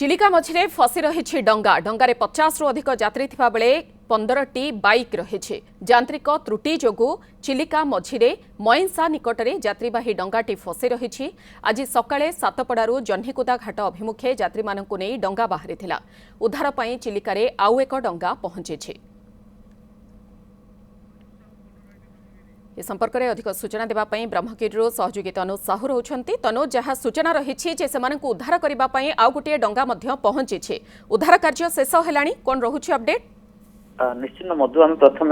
चिलिका मझिरे फसी रही डंगा डंगारे 50 रु अधिक यात्री थिबा बेले 15टी बाइक रही यांत्रिक त्रुटि जोगु चिलिका मझिरे मयंसा निकटरे यात्रीवाही डंगाटी फसी रही। आज सकाळे सातपड़ारू जह्नीकुदा घाट अभिमुखे यात्री मानकु नेई डंगा बाहरिथिला। उद्धार पई चिलिकारे आउ एक डंगा पहुंची। ए संपर्क में अधिक सूचना देवाई ब्रह्मगिरी सहयोगी तनुज साहू रोचंती। तनुज जहाँ सूचना रही उद्धार करने आउ गोटे डंगा पहुंची उद्धार कार्य शेष है कौन रोचे अपडेट? निश्चित मधु आम प्रथम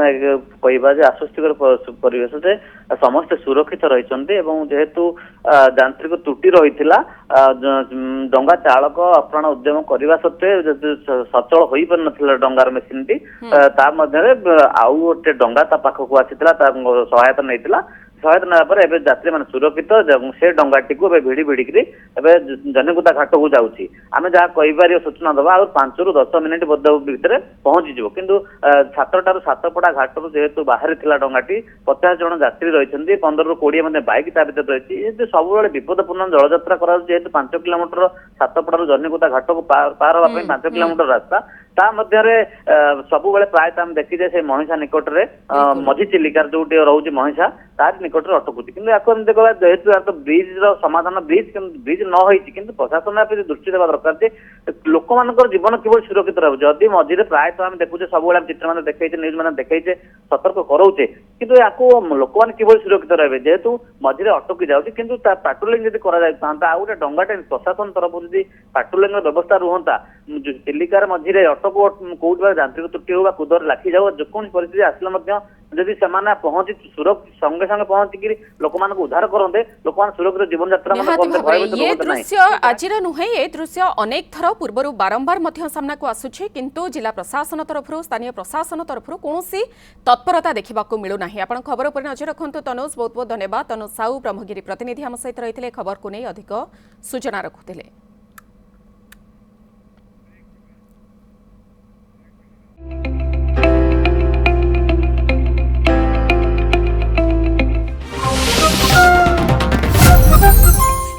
कहवा आश्वस्तिकर परिवेश से समस्ते सुरक्षित रही जेहेतु यांत्रिक त्रुटि रही डंगा चालक अप्राण उद्यम करने सत्वे सचल हो पार ना डंगार मेसीन टी आउ गोटे डंगा पाखक आसीला सहायता नहीं सहायता ना यात्री मैंने सुरक्षित से डंगाटी को भिड़ी भिड़िकी जह्नीकुदा घाट को जाऊँगी आम जहाँ कहीपर सूचना दबा आ 5 ରୁ 10 मिनिट भितर पहुंचीज कि 7टारू सातपड़ा घाट जेहेतु बाहर डंगाटी 50 जन यात्री रही 15 ରୁ 20 बाइक ता भर रही सब विपदपूर्ण जलयात्रा जेहेतु 5 किलोमीटर सातपड़ारू जह्नीकुदा घाट को पार होगा 5 किलोमीटर रास्ता ता मध्य सब प्राय आम देखीजे से महिषा निकट में मझी चिलिकार जो रोचे महिषा तार निकट में अटकुची कि देखा जेहेतु यार तो ब्रिज समाधान ब्रिज न होती प्रशासन दृष्टि देवा दरकार लोक मान जीवन किभली सुरक्षित रही मझे प्राय आम देखुचे सब चित्र मैंने देखा न्यूज मैंने देखा सतर्क कराऊे कि लोक मैंने किभली सुरक्षित रहे जेहेतु मझे अटकी जाऊँगी कि पाट्रोलिंग जब कर गोटे डंगाटे प्रशासन तरफ जब पाट्रोलिंग व्यवस्था रुहता चिलिकार मझे अटक कौट यांत्रिक त्रुटि हो कूदर लाखी जाओ जो परिस्थिति आसले जदि से पहुंची सुरक्षित संगे संगे पहुंचिक लोक उद्धार करते लोक सुरक्षित जीवन यात्रा ये दृश्य आज नुहे ये दृश्य अनेक थर पूर्व बारंबार सामना को आसुछि किंतु जिला प्रशासन तरफ स्थानीय प्रशासन तरफ कौन तत्परता देखा मिलूना। आपण खबर पर नजर रखु तनुज बहुत बहुत धन्यवाद। तनुज साहू ब्रह्मगिरी प्रतिनिधि आम सहित रही खबर को नहीं अधिक सूचना रखुले।